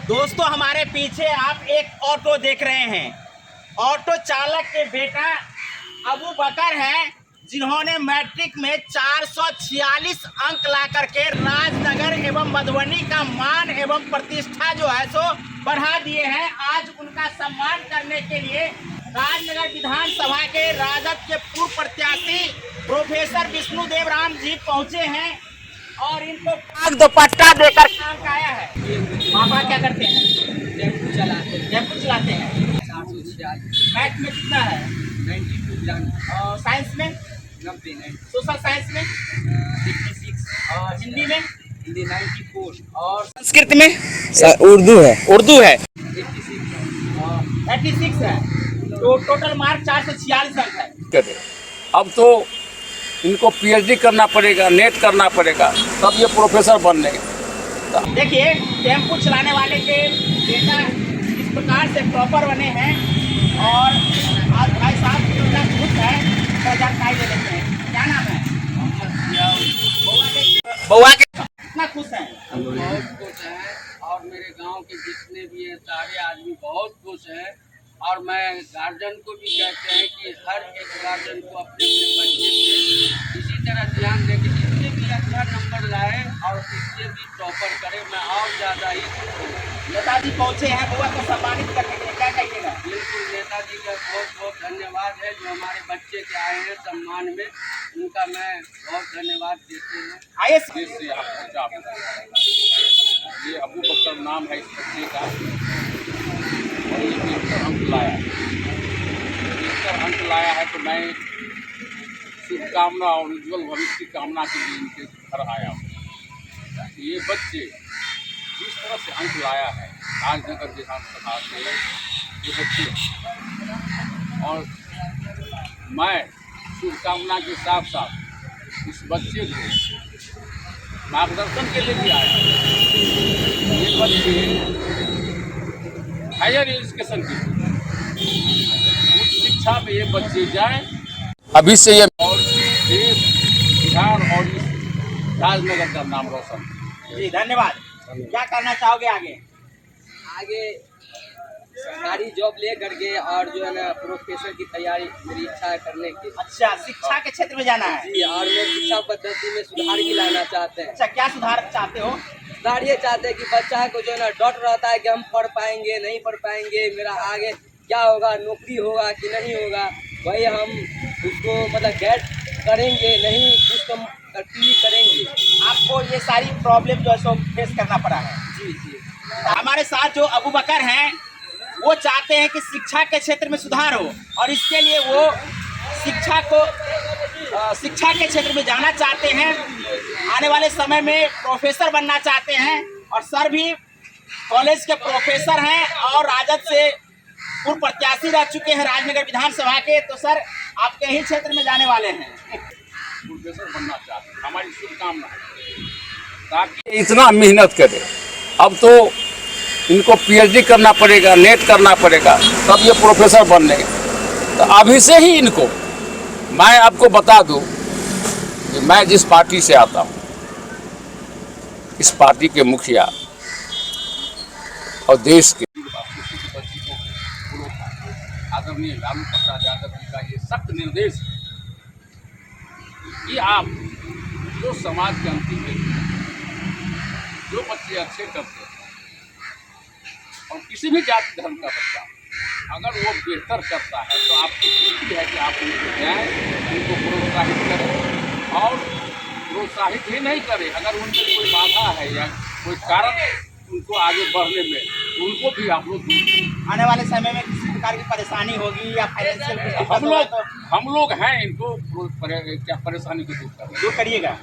दोस्तों हमारे पीछे आप एक ऑटो देख रहे हैं। ऑटो चालक के बेटा अबू बकर हैं, जिन्होंने मैट्रिक में 446 अंक ला करके राजनगर एवं मधुबनी का मान एवं प्रतिष्ठा जो है सो बढ़ा दिए हैं। आज उनका सम्मान करने के लिए राजनगर विधानसभा के राजद के पूर्व प्रत्याशी प्रोफेसर विष्णुदेव राम जी पहुंचे हैं और इनको दुपट्टा देकर काम आया है। पापा क्या करते हैं? टेम्पो चलाते हैं। मैथ में कितना है? 92। और साइंस में? 90। सोशल साइंस में? 86। और हिंदी में? हिंदी 94। और संस्कृत में? उर्दू है। उर्दू है 86 है। तो टोटल मार्क 446 अंक है। अब तो इनको पीएचडी करना पड़ेगा, नेट करना पड़ेगा, तब ये प्रोफेसर बनने। देखिए टेम्पो चलाने वाले के बेटा इस प्रकार से प्रॉपर बने हैं और आज भाई साहब कितना खुश है तो जानकारी ले लेते हैं। क्या नाम है? बउआ के कितना खुश है? बहुत खुश हैं और मेरे गांव के जितने भी हैं सारे आदमी बहुत खुश हैं। और मैं गार्जियन को भी कहते हैं कि हर एक गार्जियन को अपने बच्चे पे इसी तरह ध्यान दें कि इससे भी अच्छा नंबर लाए और इससे भी टॉपर करे। मैं और ज़्यादा ही नेताजी पहुँचे हैं बउआ को सम्मानित करने के लिए, क्या कहिएगा? बिल्कुल नेताजी का बहुत बहुत धन्यवाद है जो हमारे बच्चे के आए हैं सम्मान में, उनका मैं बहुत धन्यवाद देते हैं। आइए से आप ये अबू बकर नाम है इस बच्चे का और ये 73 अंक लाया है। 73 अंक लाया है तो मैं शुभकामना और उज्जवल भविष्य की कामना के लिए इनके घर आया हूँ। ये बच्चे जिस तरह से अंक लाया है राजनगर विधानसभा से ये बच्चे, और मैं शुभकामना के साथ साथ इस बच्चे को मार्गदर्शन के लिए भी आया हूँ। ये बच्चे हायर एजुकेशन की उच्च शिक्षा में ये बच्चे जाएं, अभी से ये और देश बिहार और इस राजनगर का नाम रोशन। जी धन्यवाद। क्या करना चाहोगे आगे? आगे सरकारी जॉब ले करके और जो है ना प्रोफेसर की तैयारी मेरी इच्छा है करने की। अच्छा, शिक्षा के क्षेत्र में जाना है? जी, और मैं शिक्षा पद्धति में सुधार भी लाना चाहते हैं। अच्छा, क्या सुधार चाहते हो? सुधार ये चाहते हैं कि बच्चा को जो है ना डर रहता है कि हम पढ़ पाएंगे नहीं पढ़ पाएंगे, मेरा आगे क्या होगा, नौकरी होगा कि नहीं होगा, वही हम उसको मतलब गाइड करेंगे, नहीं कुछ तो करेंगे। आपको ये सारी प्रॉब्लम जो है सो फेस करना पड़ा है। जी जी। हमारे साथ जो अबू बकर हैं वो चाहते हैं कि शिक्षा के क्षेत्र में सुधार हो और इसके लिए वो शिक्षा के क्षेत्र में जाना चाहते हैं। आने वाले समय में प्रोफेसर बनना चाहते हैं और सर भी कॉलेज के प्रोफेसर हैं और राजद से पूर्व प्रत्याशी रह चुके हैं राजनगर विधानसभा के। तो सर आपके ही क्षेत्र में जाने वाले हैं। प्रोफेसर बनना चाहते हैं, हमारी शुभकामना है ताकि इतना मेहनत करे। अब तो इनको पीएचडी करना पड़ेगा, नेट करना पड़ेगा, तब ये प्रोफेसर बनने। तो अभी से ही इनको मैं आपको बता दूं कि मैं जिस पार्टी से आता हूं, इस पार्टी के मुखिया और देश के आदरणीय लालू प्रसाद यादव जी का ये सख्त निर्देश है कि आप जो समाज के अंतिम व्यक्ति, जो बच्चे अच्छे करते हैं और किसी भी जाति धर्म का बच्चा अगर वो बेहतर करता है तो आपकी ड्यूटी है कि आप उनको जाएँ, उनको प्रोत्साहित करें और प्रोत्साहित ही नहीं करें, अगर उनमें कोई बाधा है या कोई कारण उनको आगे बढ़ने में तो उनको भी आप लोग आने वाले समय में किसी प्रकार की परेशानी होगी या फाइनेंशियल हम लोग हैं, इनको क्या परेशानी को दूर करिएगा।